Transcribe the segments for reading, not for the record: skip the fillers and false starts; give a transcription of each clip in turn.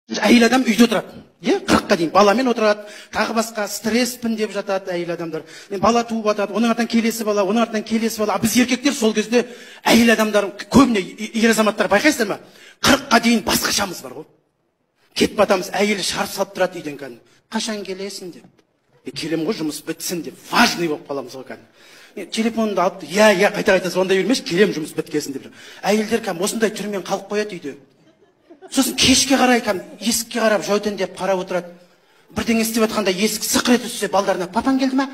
Әйел адам үйде отырады. 40-қа дейін баламен отырады, тағы басқа стресспін деп жатады әйел адамдар. Бала туып жатады, оның артынан келесі бала, оның артынан келесі бала. Біз еркектер сол кезде әйел адамдар көбіне ер азаматтар байқайсыздар ма? 40-қа дейін басқашамыз бар ғой. Кетіп батамыз, әйелі шарп салып тұрады үйден кәдімгі. Қашан келесің деп. Келем ғой, жұмыс бітсін деп. Важный болып қаламыз ғой кәдімгі. Телефонды алып, қайта-қайта звондай бермеш, келем жұмыс біткесін деп. Әйелдер кәдімгі осындай түрмен қалып қояды үйде. Сосын кешке қарай есікке қарап жәутеңдеп қарап отырады. Бірдеңе істеп жатқанда есік сықыр ете түссе, балдарына папаң келді ме?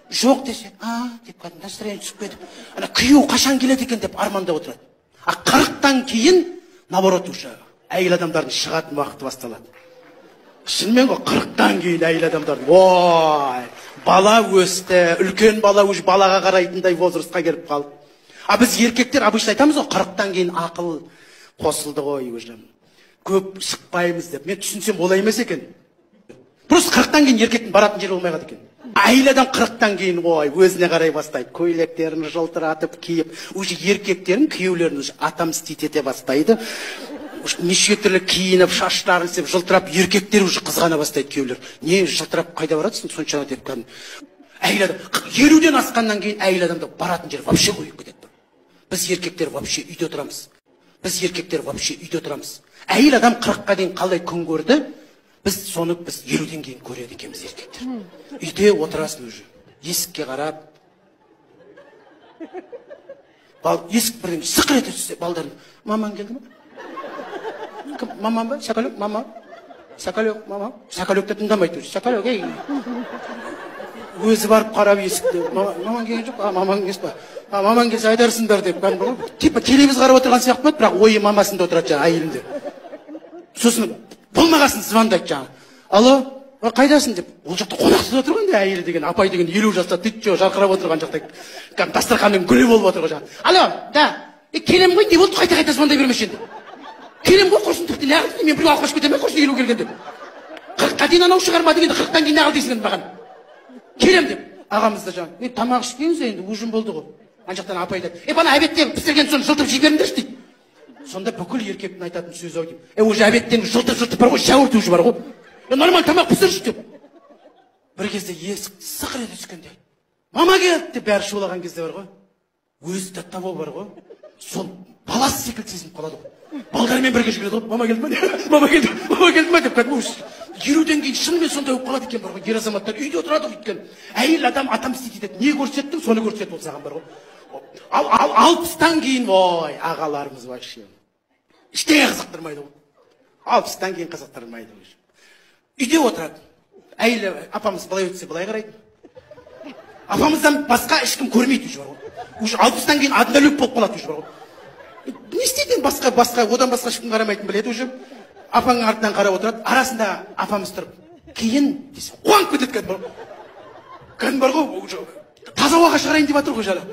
Жоқ десе, деп кәдімгі настроение түсіп кетіп, ана күйеу қашан келеді екен деп армандап отырады. 40-тан кейін наоборот уже әйел адамдардың шығатын уақыты басталады. Шынымен ғой, 40-тан кейін әйел адамдардың, ой, бала өсті, үлкен бала уже балаға қарайтындай возрастқа келіп қалды. Біз еркектер обычно айтамыз ғой, 40-тан кейін ақыл қосылды ғой уже. Көп шықпаймыз деп. Мен түсінсем олай емес екен. Просто 40-тан кейін еркектің баратын жері болмай қалды екен. Әйел адам 40-тан кейін өзіне қарай бастайды. Көйлектерін жылтыратып киіп, уже еркектерін күйеулерін уже отомстить ете бастайды. Неше түрлі киініп, шаштарын істеп, жылтырап, еркектер уже қызғана бастайды күйеулер. Не жылтырап қайда барасың соншама деп кәдімгі. Әйел адам 50-ден асқаннан кейін әйел адамда баратын жер вообще қойып кетеді. Біз еркектер вообще үйде отырамыз. Әйел адам 40-қа дейін қалай күн көрді, біз соны 50-ден кейін көреді екенбіз еркектер. Үйде отырасың уже. Есікке қарап. Есік бірден сықыр ете түссе, балдарын, мамаң келді ме? Мамам ба? Шакалек, мама? Шакалек, мама? Шакалекті тыңдамайды. Шакалек, ей. Өзі барып қарап есікті. Мамаң келген жоқ? Мамаң келген ба? Мамаң келсе айдарсыңдар деп. Типа телевиз қарап отырған сияқты болады, бірақ ойы мамасында отырады жаңа әйелінде. Сосын болмағасын звондайды жаңа. Алло, қайдасың деп. Ол жақта қонақсыз отыр ғой, әйелі деген, апай деген 50 жаста түйтчо жарқырап отырған жақта. Дастарханның гүлі болып отыр ғой жаңа. Алло, да. Келем ғой, не болды, қайта-қайта звондай бермеш енді. Келем ғой, құрсын тіпті неғылды, мен біреу алқаш кетем, құрсын 50 келген деп. 40-қа дейін анау шығарма дегенде 40-тан кейін неғыл дейсің маған. Келем деп. Ағамызда жаңа, тамақ ішкеніз енді, ужин болды ғой. Ан жақтан апай айтады, бана әбеттен пісірген соң жылтып жіберіңдерші дейді. Сонда бүкіл еркектің айтатын сөзі ау деймін. Уже әбеттен жылтып бар ғой, шәуірті уже бар ғой. Нормал тамақ пісірші деп. Бір кезде есік сықыр ете түскенде, мама келді деп бәрі шулаған кезде бар ғой. Өзі таттабол бар ғой. Сол баласы секілді сезініп қалады ғой. Балдармен бірге жүгіреді ғой. Мама келді ме? Мама келді ме деп кәдімгі 50-ден кейін шынымен сондай болып қалады екен бар ғой. Ер азаматтар үйде отырады ғой өйткені. Әйел адам отомстить етеді. Не көрсеттің, соны көрсетіп ол саған бар ғой. Ал 60-тан кейін, ағаларымыз вообще. Іштей қызықтырмайды ғой. 60-тан кейін қызықтырмайды ғой. Үйде отырады. Әйелі, апамыз былай өтсе былай қарайды. Апамыздан басқа ешкім көрмейді уже бар ғой. Уже 60-тан кейін однолюб болып қалады уже бар ғой. Не істейді басқа, одан басқа ешкім қарамайтын біледі уже. Апаңның артынан қарап отырады. Арасында апамыз тұрып, кейін десе, қуанып кетеді кәдімгі бар ғой. Кәдімгі бар ғой, таза ауаға шығарайын деп жатыр ғой жаңа.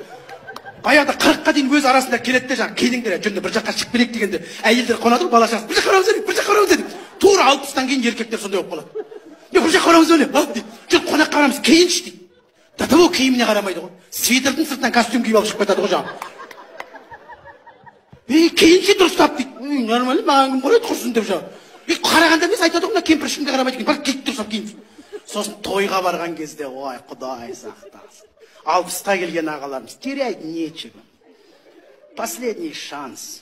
Баяғыда 40-қа дейін өз арасында келеді де жаңа, келіңдер, жөнді бір жаққа шығып берейік дегенде, әйелдер қонады ғой, бала шағасы, бір жаққа қарауыз деді. Тура 60-тан кейін еркектер сондай болып қалады. Бір жаққа қарауыз дейді. Жүр қонаққа қарамыз, кейінші дейді. До того киіміне қарамайды ғой. Свитердің сыртынан костюм киіп алып шығып кетеді ғой жаңа. Кейінші дұрыстап дейді. Нормально, маған кім қарайды құрсын деп жаңа. Қарағанда біз айтады ғой, кемпір ешкімге қарамайды екен. Бір кетіп дұрыстап кейін. Сосын тойға барған кезде, ой, құдай сақтасын. 60-қа келген ағаларымыз, терять нечего. Последний шанс.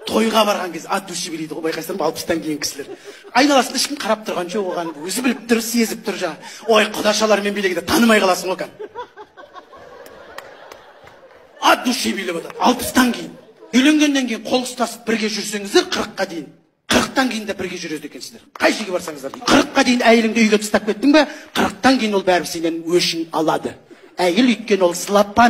Тойға барған кезде от души билейді ғой, байқайсыздар ма, 60-тан кейін кісілер. Айналасында ешкім қарап тұрған жоқ, оған өзі біліп тұр, сезіп тұр жаңа. Ой, құдашалармен билегенде танымай қаласың ғой кән. От души билеп отыр, 60-тан кейін. Үйленгеннен кейін қол ұстасып бірге жүрсеңіздер 40-қа дейін. 40-тан кейін де бірге жүреді екенсіздер. Қай жерге барсаңыздар дейді. 40-қа дейін әйеліңді үйге тастап кеттің бе, 40-тан кейін ол бәрі сенен өшін алады. Әйел өйткені ол сылаппа